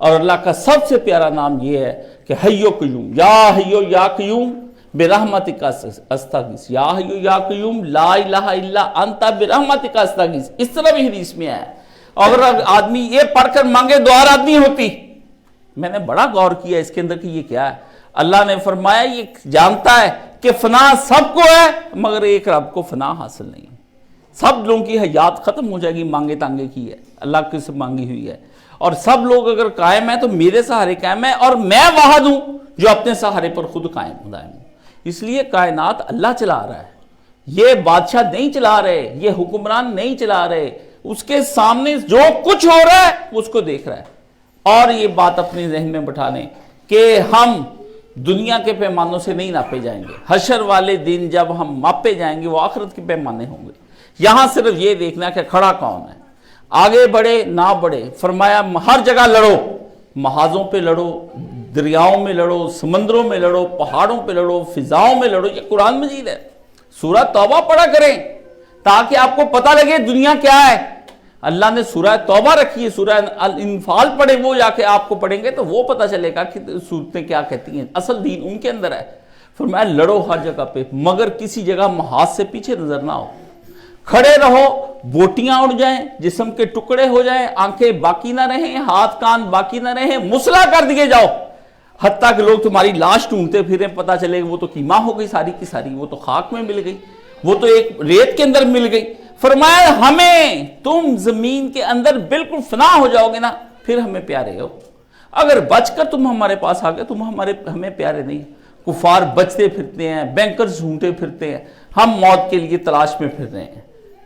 اور اللہ کا سب سے پیارا نام یہ ہے کہ حیو قیوم، یا حیو یا قیوم برحمتک استغیث، یا حیو یا قیوم لا الہ الا انت برحمتک استغیث، اس طرح بھی حدیث میں ہے۔ اگر آدمی یہ پڑھ کر مانگے دعا رد نہیں ہوتی۔ میں نے بڑا غور کیا اس کے اندر کہ یہ کیا ہے۔ اللہ نے فرمایا یہ جانتا ہے کہ فنا سب کو ہے مگر ایک رب کو فنا حاصل نہیں ہے۔ سب لوگوں کی حیات ختم ہو جائے گی، مانگے تانگے کی ہے، اللہ کی سے مانگی ہوئی ہے، اور سب لوگ اگر قائم ہیں تو میرے سہارے قائم ہیں، اور میں واحد ہوں جو اپنے سہارے پر خود قائم ہوں۔ اس لیے کائنات اللہ چلا رہا ہے، یہ بادشاہ نہیں چلا رہے، یہ حکمران نہیں چلا رہے، اس کے سامنے جو کچھ ہو رہا ہے اس کو دیکھ رہا ہے۔ اور یہ بات اپنے ذہن میں بٹھا لیں کہ ہم دنیا کے پیمانوں سے نہیں ناپے جائیں گے، حشر والے دن جب ہم ماپے جائیں گے وہ آخرت کے پیمانے ہوں گے۔ یہاں صرف یہ دیکھنا کہ کھڑا کون ہے، آگے بڑھے نہ بڑھے۔ فرمایا ہر جگہ لڑو، محاذوں پہ لڑو، دریاؤں میں لڑو، سمندروں میں لڑو، پہاڑوں پہ لڑو، فضاؤں میں لڑو۔ یہ قرآن مجید ہے۔ سورہ توبہ پڑھا کریں تاکہ آپ کو پتہ لگے دنیا کیا ہے۔ اللہ نے سورہ توبہ رکھی ہے، سورہ الانفال پڑھیں، وہ جا کے آپ کو پڑھیں گے تو وہ پتہ چلے گا کہ صورتیں کیا کہتی ہیں، اصل دین ان کے اندر ہے۔ فرمایا لڑو ہر جگہ پہ مگر کسی جگہ محاذ سے پیچھے نظر نہ ہو، کھڑے رہو، بوٹیاں اڑ جائیں، جسم کے ٹکڑے ہو جائیں، آنکھیں باقی نہ رہیں، ہاتھ کان باقی نہ رہیں، مسلح کر دیے جاؤ، حتیٰ کہ لوگ تمہاری لاش ڈھونڈتے پھریں، پتہ چلے وہ تو کیما ہو گئی ساری کی ساری، وہ تو خاک میں مل گئی، وہ تو ایک ریت کے اندر مل گئی۔ فرمایا ہمیں تم زمین کے اندر بالکل فنا ہو جاؤ گے نا پھر ہمیں پیارے ہو، اگر بچ کر تم ہمارے پاس آ گئے تم ہمیں پیارے نہیں۔ کفار بچتے پھرتے ہیں، بینکرز ڈھونڈتے پھرتے ہیں، ہم موت کے لیے تلاش میں پھر رہے ہیں،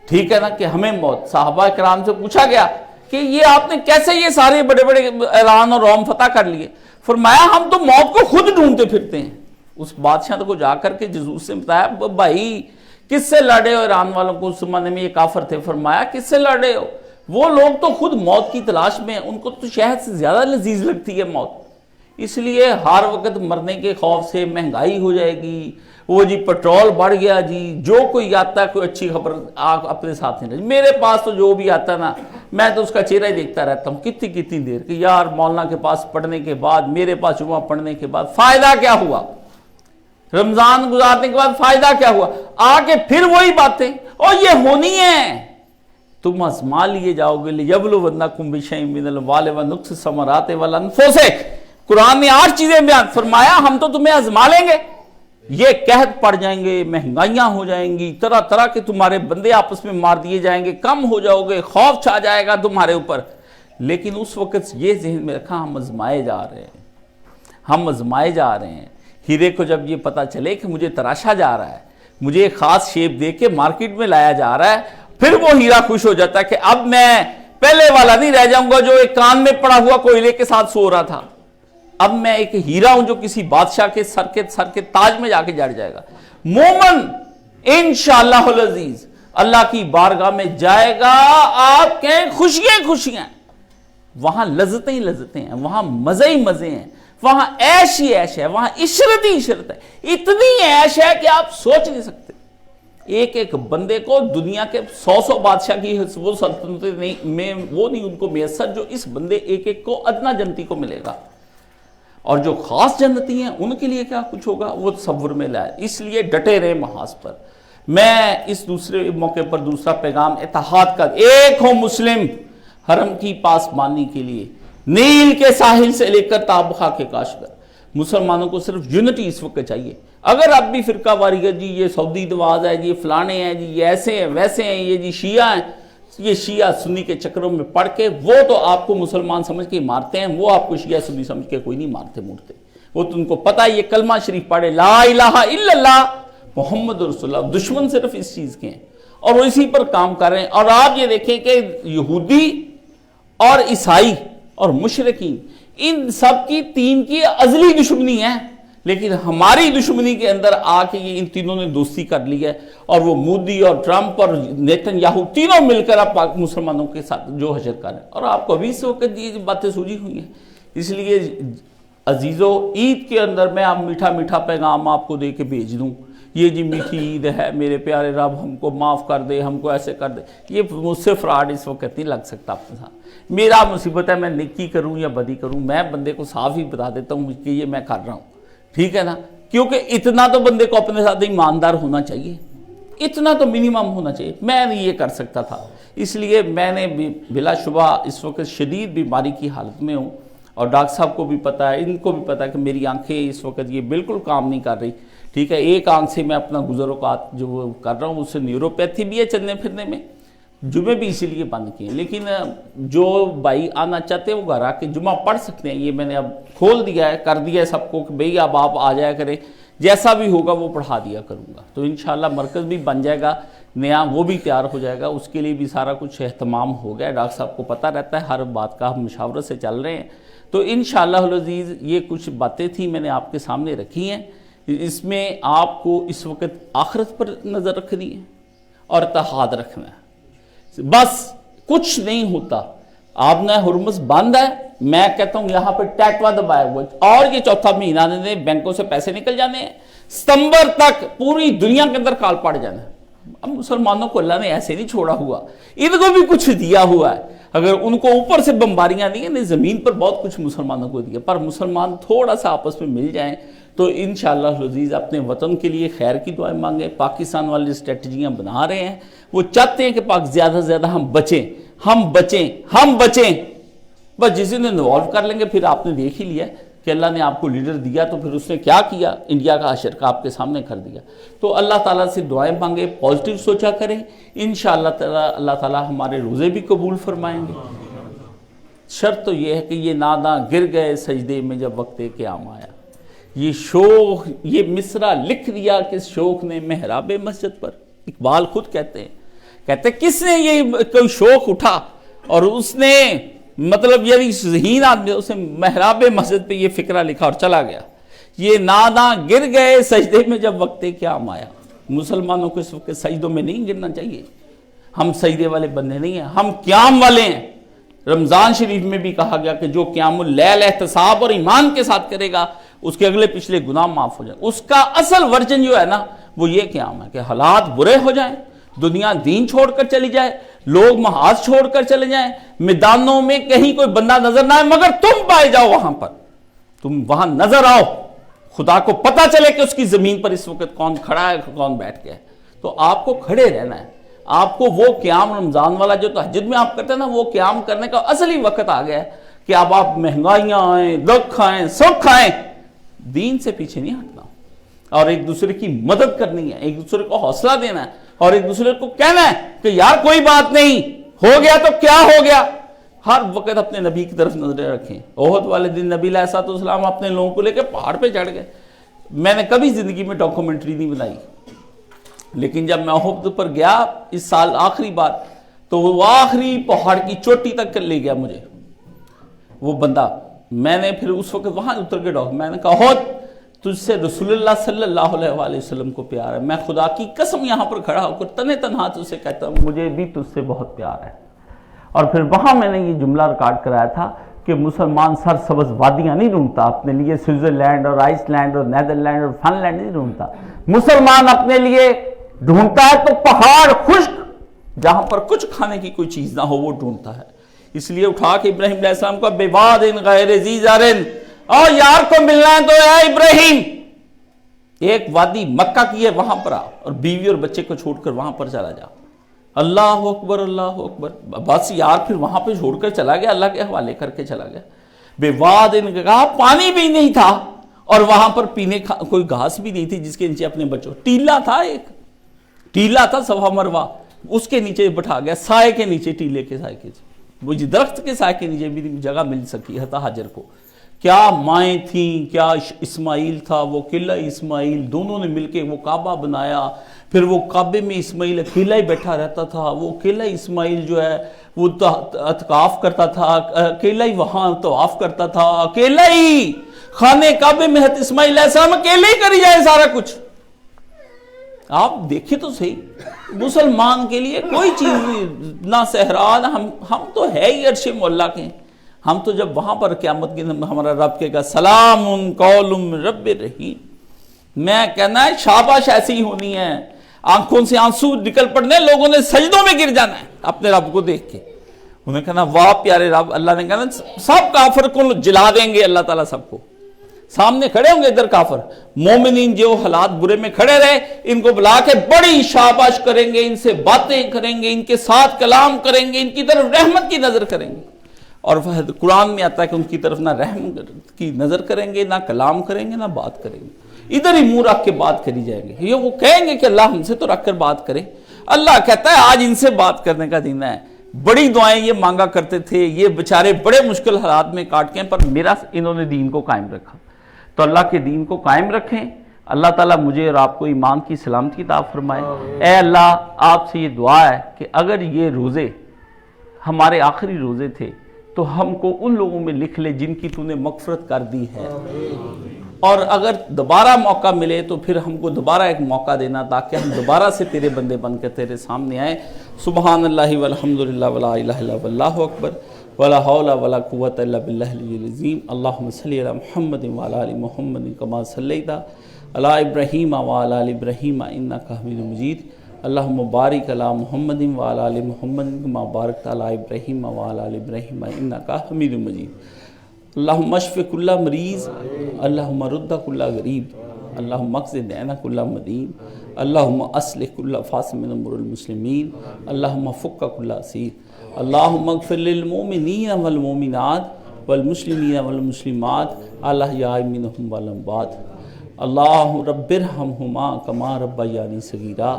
ٹھیک ہے نا، کہ ہمیں موت۔ صحابہ کرام سے پوچھا گیا کہ یہ آپ نے کیسے یہ سارے بڑے بڑے ایران اور روم فتح کر لیے؟ فرمایا ہم تو موت کو خود ڈھونڈتے پھرتے ہیں۔ اس بادشاہ کو جا کر کے جزوس سے بتایا بھائی کس سے لڑے ہو؟ ایران والوں کو اس زمانے میں یہ کافر تھے۔ فرمایا کس سے لڑے ہو؟ وہ لوگ تو خود موت کی تلاش میں ہیں، ان کو تو شہد سے زیادہ لذیذ لگتی ہے موت، اس لیے ہر وقت مرنے کے خوف سے مہنگائی ہو جائے گی، وہ جی پٹرول بڑھ گیا جی، جو کوئی آتا ہے کوئی اچھی خبر اپنے ساتھ نہیں رہی۔ میرے پاس تو جو بھی آتا نا میں تو اس کا چہرہ ہی دیکھتا رہتا ہوں کتنی دیر کہ یار مولانا کے پاس پڑھنے کے بعد، میرے پاس جمعہ پڑھنے کے بعد فائدہ کیا ہوا؟ رمضان گزارنے کے بعد فائدہ کیا ہوا؟ آگے پھر وہی باتیں، اور یہ ہونی ہے، تم آزما لیے جاؤ گے۔ لِيَبْلُوَنَّكُمْ بِشَيْءٍ مِّنَ الْأَمْوَالِ وَالْأَنفُسِ وَالثَّمَرَاتِ وَالْأَنفُسِ۔ قرآن نے 8 چیزیں بیان فرمایا ہم تو تمہیں آزما لیں گے، یہ قحط پڑ جائیں گے، مہنگائیاں ہو جائیں گی، طرح طرح کے تمہارے بندے آپس میں مار دیے جائیں گے، کم ہو جاؤ گے، خوف چھا جائے گا تمہارے اوپر، لیکن اس وقت یہ ذہن میں رکھا ہم آزمائے جا رہے ہیں، ہم آزمائے جا رہے ہیں۔ ہیرے کو جب یہ پتا چلے کہ مجھے تراشا جا رہا ہے، مجھے ایک خاص شیپ دے کے مارکیٹ میں لایا جا رہا ہے، پھر وہ ہیرا خوش ہو جاتا ہے کہ اب میں پہلے والا نہیں رہ جاؤں گا جو ایک کان میں پڑا ہوا کوئلے کے ساتھ سو رہا تھا، اب میں ایک ہیرا ہوں جو کسی بادشاہ کے سر کے تاج میں جا کے جڑ جائے گا۔ مومن انشاءاللہ العزیز اللہ کی بارگاہ میں جائے گا، آپ کہیں خوشیاں، وہاں لذتیں ہی لذتیں ہیں، وہاں مزے ہی مزے ہیں، وہاں عیش ہی عیش ہے، وہاں عشرت ہی عشرت ہے، اتنی عیش ہے کہ آپ سوچ نہیں سکتے۔ ایک بندے کو دنیا کے 100 بادشاہ کی وہ سلطنت میں وہ نہیں ان کو میسر جو اس بندے ایک کو ادنا جنتی کو ملے گا، اور جو خاص جنتی ہیں ان کے لیے کیا کچھ ہوگا وہ تصور میں لائے۔ اس لیے ڈٹے رہے محاذ پر۔ میں اس دوسرے موقع پر دوسرا پیغام اتحاد کا، ایک ہو مسلم حرم کی پاسبانی کے لیے، نیل کے ساحل سے لے کر تابخا کے کاشگر، مسلمانوں کو صرف یونٹی اس وقت چاہیے۔ اگر اب بھی فرقہ واری ہے جی، یہ سعودی دواز ہے جی، یہ فلانے ہیں جی، یہ ایسے ہیں ویسے ہیں، یہ جی شیعہ ہیں، یہ شیعہ سنی کے چکروں میں پڑھ کے وہ تو آپ کو مسلمان سمجھ کے مارتے ہیں، وہ آپ کو شیعہ سنی سمجھ کے کوئی نہیں مارتے مورتے، وہ تو ان کو پتہ ہے یہ کلمہ شریف پڑھے لا الہ الا اللہ محمد رسول اللہ، دشمن صرف اس چیز کے ہیں اور وہ اسی پر کام کر رہے ہیں۔ اور آپ یہ دیکھیں کہ یہودی اور عیسائی اور مشرکین ان سب کی 3 کی ازلی دشمنی ہے، لیکن ہماری دشمنی کے اندر آ کے یہ ان تینوں نے دوستی کر لی ہے، اور وہ مودی اور ٹرمپ اور نیتن یاہو تینوں مل کر اب مسلمانوں کے ساتھ جو حشر کر رہے ہیں، اور آپ کو ابھی سے وقت یہ باتیں سوجی ہوئی ہیں۔ اس لیے عزیزو عید کے اندر میں آپ میٹھا پیغام آپ کو دے کے بھیج دوں یہ جی میٹھی عید ہے، میرے پیارے رب ہم کو معاف کر دے، ہم کو ایسے کر دے، یہ مجھ سے فراڈ اس وقت نہیں لگ سکتا اپنے ساتھ۔ میرا مصیبت ہے میں نیکی کروں یا بدی کروں، میں بندے کو صاف ہی بتا دیتا ہوں کہ یہ میں کر رہا ہوں، ٹھیک ہے نا، کیونکہ اتنا تو بندے کو اپنے ساتھ ایماندار ہونا چاہیے، اتنا تو منیمم ہونا چاہیے۔ میں نہیں یہ کر سکتا تھا، اس لیے میں نے بلا شبہ اس وقت شدید بیماری کی حالت میں ہوں، اور ڈاکٹر صاحب کو بھی پتہ ہے، ان کو بھی پتہ ہے کہ میری آنکھیں اس وقت یہ بالکل کام نہیں کر رہی، ٹھیک ہے، ایک آنکھ سے میں اپنا گزر اوقات جو کر رہا ہوں، اس سے نیوروپیتھی بھی ہے چلنے پھرنے میں، جمعے بھی اسی لیے بند کیے، لیکن جو بھائی آنا چاہتے ہیں وہ گھر آ کے جمعہ پڑھ سکتے ہیں، یہ میں نے اب کھول دیا ہے، کر دیا ہے سب کو کہ بھئی اب آپ آ جایا کریں، جیسا بھی ہوگا وہ پڑھا دیا کروں گا، تو انشاءاللہ مرکز بھی بن جائے گا نیا، وہ بھی تیار ہو جائے گا، اس کے لیے بھی سارا کچھ اہتمام ہو گیا، ڈاکٹر صاحب کو پتہ رہتا ہے، ہر بات کا ہم مشاورت سے چل رہے ہیں، تو انشاءاللہ العزیز یہ کچھ باتیں تھیں میں نے آپ کے سامنے رکھی ہیں، اس میں آپ کو اس وقت آخرت پر نظر رکھنی ہے اور اتحاد رکھنا ہے، بس کچھ نہیں ہوتا۔ آپ نے ہرمز بند ہے، میں کہتا ہوں یہاں پہ ٹیٹوا دبایا ہوا ہے، اور یہ چوتھا مہینہ نے بینکوں سے پیسے نکل جانے ہیں، ستمبر تک پوری دنیا کے اندر کال پڑ جانا ہے۔ اب مسلمانوں کو اللہ نے ایسے نہیں چھوڑا ہوا، ان کو بھی کچھ دیا ہوا ہے، اگر ان کو اوپر سے بمباریاں نہیں ہیں، زمین پر بہت کچھ مسلمانوں کو دیا، پر مسلمان تھوڑا سا آپس میں مل جائیں تو انشاءاللہ العزیز اپنے وطن کے لیے خیر کی دعائیں مانگیں۔ پاکستان والے اسٹریٹجیاں بنا رہے ہیں، وہ چاہتے ہیں کہ زیادہ سے زیادہ ہم بچیں، بس جس دن انوالو کر لیں گے، پھر آپ نے دیکھ ہی لیا کہ اللہ نے آپ کو لیڈر دیا تو پھر اس نے کیا کیا، انڈیا کا حشر کا آپ کے سامنے کر دیا۔ تو اللہ تعالیٰ سے دعائیں مانگیں، پازیٹیو سوچا کریں، انشاءاللہ تعالیٰ اللہ تعالیٰ ہمارے روزے بھی قبول فرمائیں گے۔ شرط تو یہ ہے کہ یہ ناداں گر گئے سجدے میں جب وقت قیام آیا، یہ مصرع لکھ دیا کس شوق نے محراب مسجد پر، اقبال خود کہتے ہیں کس نے یہ کوئی شوق اٹھا اور اس نے مطلب یعنی ذہین آدمی اسے محراب مسجد پہ یہ فکرہ لکھا اور چلا گیا، یہ ناداں گر گئے سجدے میں جب وقت قیام آیا۔ مسلمانوں کو اس وقت سجدوں میں نہیں گرنا چاہیے، ہم سجدے والے بندے نہیں ہیں، ہم قیام والے ہیں۔ رمضان شریف میں بھی کہا گیا کہ جو قیام اللیل احتساب اور ایمان کے ساتھ کرے گا اس کے اگلے پچھلے گناہ معاف ہو جائیں۔ اس کا اصل ورژن جو ہے نا وہ یہ قیام ہے کہ حالات برے ہو جائیں، دنیا دین چھوڑ کر چلی جائے، لوگ محاذ چھوڑ کر چلے جائیں، میدانوں میں کہیں کوئی بندہ نظر نہ آئے مگر تم پائے جاؤ وہاں پر، تم وہاں نظر آؤ، خدا کو پتہ چلے کہ اس کی زمین پر اس وقت کون کھڑا ہے کون بیٹھ گیا ہے، تو آپ کو کھڑے رہنا ہے۔ آپ کو وہ قیام رمضان والا جو تہجد میں آپ کرتے ہیں نا، وہ قیام کرنے کا اصلی وقت آ گیا ہے کہ اب آپ مہنگائیاں آئیں، دکھ آئیں، سکھ آئیں، دین سے پیچھے نہیں ہٹنا اور ایک دوسرے کی مدد کرنی ہے، ایک دوسرے کو حوصلہ دینا ہے اور ایک دوسرے کو کہنا ہے کہ یار کوئی بات نہیں، ہو گیا تو کیا ہو گیا۔ ہر وقت اپنے نبی کی طرف نظریں رکھیں۔ احد والے دن نبی علیہ الصلوۃ والسلام اپنے لوگوں کو لے کے پہاڑ پہ چڑھ گئے۔ میں نے کبھی زندگی میں ڈاکومنٹری نہیں بنائی، لیکن جب میں احد پر گیا اس سال آخری بار تو وہ آخری پہاڑ کی چوٹی تک لے گیا مجھے وہ بندہ۔ میں نے پھر اس وقت وہاں اتر کے میں نے کہا احد تجھ سے رسول اللہ صلی اللہ علیہ وآلہ وسلم کو پیار ہے، میں خدا کی قسم یہاں پر کھڑا ہو کر تنہا تجھ سے کہتا ہوں مجھے بھی تجھ سے بہت پیار ہے۔ اور پھر وہاں میں نے یہ جملہ ریکارڈ کرایا تھا کہ مسلمان سر سبز وادیاں نہیں ڈھونڈتا اپنے لیے، سوئٹزرلینڈ اور آئس لینڈ اور نیدرلینڈ اور فن لینڈ نہیں ڈھونڈتا، مسلمان اپنے لیے ڈھونڈتا ہے تو پہاڑ خشک جہاں پر کچھ کھانے کی کوئی چیز نہ ہو وہ ڈھونڈتا ہے۔ اس لیے اٹھا کے ابراہیم علیہ السلام کو بے واد غیر ذی زرع، اور یار کو ملنا ہے تو اے ابراہیم ایک وادی مکہ کی ہے وہاں پر آ اور بیوی اور بچے کو چھوڑ کر وہاں پر چلا جا۔ اللہ اکبر اللہ اکبر، بس یار پھر وہاں پہ چھوڑ کر چلا گیا، اللہ کے حوالے کر کے چلا گیا۔ بے واد کہا پانی بھی نہیں تھا اور وہاں پر پینے کوئی گھاس بھی نہیں تھی جس کے نیچے اپنے بچوں، ٹیلا تھا، ایک ٹیلا تھا صفا مروا، اس کے نیچے بٹھا گیا، سائے کے نیچے، ٹیلے کے سائے کے نیچے، وہ درخت کے سائے کے نیچے بھی جگہ مل سکی ہے حاجر کو۔ کیا مائیں تھیں، کیا اسماعیل تھا، وہ قلعہ اسماعیل، دونوں نے مل کے وہ کعبہ بنایا، پھر وہ کعبے میں اسماعیل اکیلا ہی بیٹھا رہتا تھا، وہ اکیلا اسماعیل جو ہے وہ اعتکاف کرتا تھا، اکیلا ہی وہاں طواف کرتا تھا، اکیلا ہی خانے کعبے میں اسماعیل علیہ السلام اکیلے ہی کری جائے سارا کچھ۔ آپ دیکھیں تو صحیح، مسلمان کے لیے کوئی چیز نہ صحرا، ہم تو ہے ہی عرش معلیٰ کے، ہم تو جب وہاں پر قیامت کے ہمارا رب کہے گا سلام قول من رب رحیم، میں کہنا ہے شاباش ایسی ہی ہونی ہے، آنکھوں سے آنسو نکل پڑنے، لوگوں نے سجدوں میں گر جانا ہے اپنے رب کو دیکھ کے، انہیں کہنا واہ پیارے رب، اللہ نے کہنا سب کافر کو جلا دیں گے اللہ تعالیٰ، سب کو سامنے کھڑے ہوں گے ادھر کافر، مومنین جو حالات برے میں کھڑے رہے ان کو بلا کے بڑی شاباش کریں گے، ان سے باتیں کریں گے، ان کے ساتھ کلام کریں گے، ان کی طرف رحمت کی نظر کریں گے، اور قرآن میں آتا ہے کہ ان کی طرف نہ رحم کی نظر کریں گے، نہ کلام کریں گے، نہ بات کریں گے، ادھر ہی منہ رکھ کے بات کری جائیں گے، یہ وہ کہیں گے کہ اللہ ہم سے تو رکھ کر بات کرے، اللہ کہتا ہے آج ان سے بات کرنے کا دن ہے، بڑی دعائیں یہ مانگا کرتے تھے، یہ بیچارے بڑے مشکل حالات میں کاٹ کے، پر میرا انہوں نے دین کو قائم رکھا، تو اللہ کے دین کو قائم رکھیں، اللہ تعالیٰ مجھے اور آپ کو ایمان کی سلامتی عطا فرمائے۔ اے اللہ آپ سے یہ دعا ہے کہ اگر یہ روزے ہمارے آخری روزے تھے تو ہم کو ان لوگوں میں لکھ لے جن کی تو نے مغفرت کر دی ہے، اور اگر دوبارہ موقع ملے تو پھر ہم کو دوبارہ ایک موقع دینا تاکہ ہم دوبارہ سے تیرے بندے بن کے تیرے سامنے آئیں۔ سبحان اللہ والحمدللہ ولا الہ الا اللہ واللہ اکبر ولا حول ولا قوة الا باللہ العلی العظیم۔ اللہم صلی علی محمد وعلی آل محمد کما صلیت علی ابراہیم وعلی آل ابراہیم انک حمید مجید۔ اللہم بارک علی محمد وعلی آل محمد کما بارکت علی ابراہیم وعلی آل ابراہیم انک حمید مجید۔ اللہم اشف کل مریض، اللہم رد کل غریب، اللہم اقض دین کل مدین، اللہم اصلح کل فاسد من امور المسلمین، اللہم فک کل اسیر، اللہم اغفر للمؤمنین والمؤمنات والمسلمین والمسلمات الاحیاء منہم والاموات، اللہ رب ارحمہما کما ربیانی صغیرا،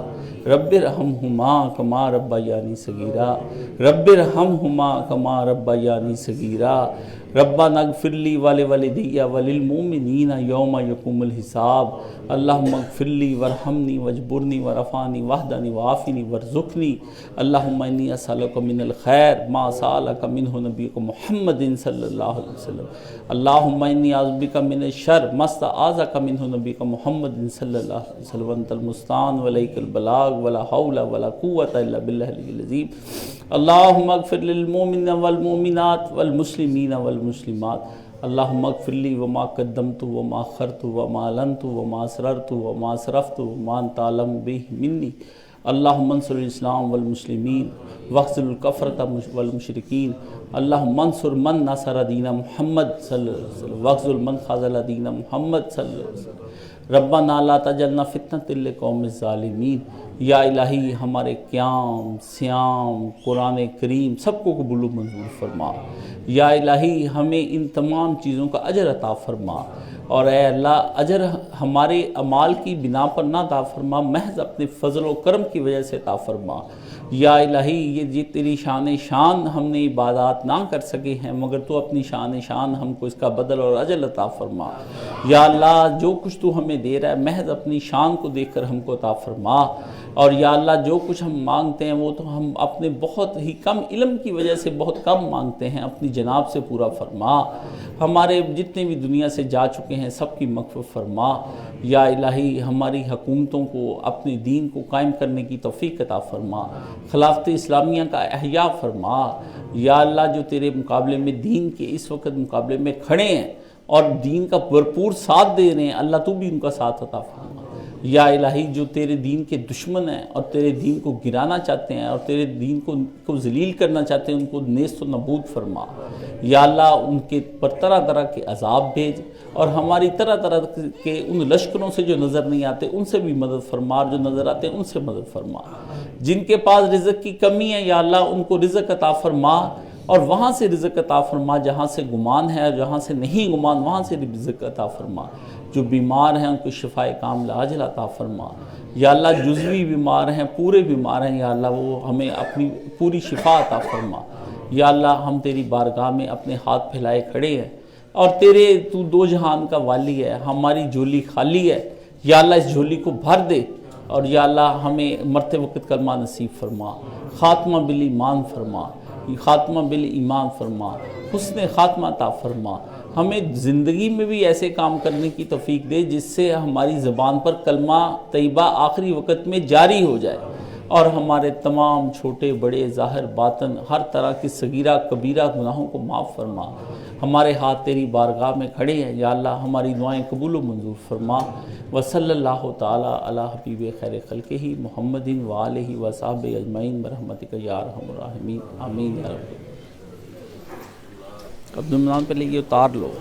رب ارحمہما کما ربیانی صغیرا، رب ارحمہما کما ربیانی صغیرا، ربنا اغفر لی ولوالدی وللمؤمنین یوم یقوم الحساب، اللہم اغفر لی ورحمنی واجبرنی ورفعنی واہدنی وعافنی وارزقنی، اللہم انی اسألک من الخیر ما سألک منہ نبیک محمد صلی اللہ علیہ وسلم، اللہم انی اعوذ بک من الشر ما استعاذک منہ نبیک محمد صلی اللہ علیہ وسلم، انت المستعان وعلیک البلاغ ولا حول ولا قوة الا باللہ العلی العظیم۔ اللہم اغفر للمؤمنین والمؤمنات والمسلمین والمسلمات، اللہم اغفر لی وما قدمت وما اخرت وما اعلنت وما اسررت وما اسرفت وما انت اعلم بہ منی، اللہم انصر الاسلام والمسلمین واخذل الکفرۃ والمشرکین، اللہم انصر من نصر دین محمد صلی اللہ علیہ وسلم واخذل من خذل دین محمد صلی اللہ علیہ وسلم، ربنا لا تجعلنا فتنۃ للقوم الظالمین۔ یا الہی ہمارے قیام، صیام، قرآن کریم سب کو قبول و منظور فرما، یا الہی ہمیں ان تمام چیزوں کا اجر عطا فرما، اور اے اللہ اجر ہمارے اعمال کی بنا پر نہ عطا فرما، محض اپنے فضل و کرم کی وجہ سے عطا فرما، یا الہی یہ تیری شان ہم نے عبادات نہ کر سکے ہیں مگر تو اپنی شان ہم کو اس کا بدل اور اجر عطا فرما، یا اللہ جو کچھ تو ہمیں دے رہا ہے محض اپنی شان کو دیکھ کر ہم کو عطا فرما، اور یا اللہ جو کچھ ہم مانگتے ہیں وہ تو ہم اپنے بہت ہی کم علم کی وجہ سے بہت کم مانگتے ہیں، اپنی جناب سے پورا فرما، ہمارے جتنے بھی دنیا سے جا چکے ہیں سب کی مغفرت فرما، یا الہی ہماری حکومتوں کو اپنے دین کو قائم کرنے کی توفیق عطا فرما، خلافت اسلامیہ کا احیاء فرما، یا اللہ جو تیرے مقابلے میں دین کے اس وقت مقابلے میں کھڑے ہیں اور دین کا بھرپور ساتھ دے رہے ہیں، اللہ تو بھی ان کا ساتھ عطا فرما، یا الہی جو تیرے دین کے دشمن ہیں اور تیرے دین کو گرانا چاہتے ہیں اور تیرے دین کو ذلیل کرنا چاہتے ہیں ان کو نیست و نابود فرما، یا اللہ ان کے پر طرح طرح کے عذاب بھیج، اور ہماری طرح طرح کے ان لشکروں سے جو نظر نہیں آتے ان سے بھی مدد فرما، اور جو نظر آتے ہیں ان سے مدد فرما، جن کے پاس رزق کی کمی ہے یا اللہ ان کو رزق عطا فرما، اور وہاں سے رزق عطا فرما جہاں سے گمان ہے، اور جہاں سے نہیں گمان وہاں سے رزق عطا فرما، جو بیمار ہیں ان کو شفائے کاملہ عاجل عطا فرما، یا اللہ جزوی بیمار ہیں پورے بیمار ہیں یا اللہ وہ ہمیں اپنی پوری شفا عطا فرما، یا اللہ ہم تیری بارگاہ میں اپنے ہاتھ پھیلائے کھڑے ہیں، اور تو دو جہان کا والی ہے، ہماری جھولی خالی ہے، یا اللہ اس جھولی کو بھر دے، اور یا اللہ ہمیں مرتے وقت کلمہ نصیب فرما، خاتمہ بالایمان فرما، خاتمہ بالایمان فرما، حسن خاتمہ عطا فرما، ہمیں زندگی میں بھی ایسے کام کرنے کی توفیق دے جس سے ہماری زبان پر کلمہ طیبہ آخری وقت میں جاری ہو جائے، اور ہمارے تمام چھوٹے بڑے ظاہر باطن ہر طرح کی صغیرہ کبیرہ گناہوں کو معاف فرما۔ ہمارے ہاتھ تیری بارگاہ میں کھڑے ہیں یا اللہ، ہماری دعائیں قبول و منظور فرما۔ وصلی اللہ تعالی علی حبیب خیر خلقہ محمد وآلہ وصحبہ اجمعین برحمتک یا ارحم الراحمین، آمین یا رب۔ عبد المنان پہ یہ اتار لو۔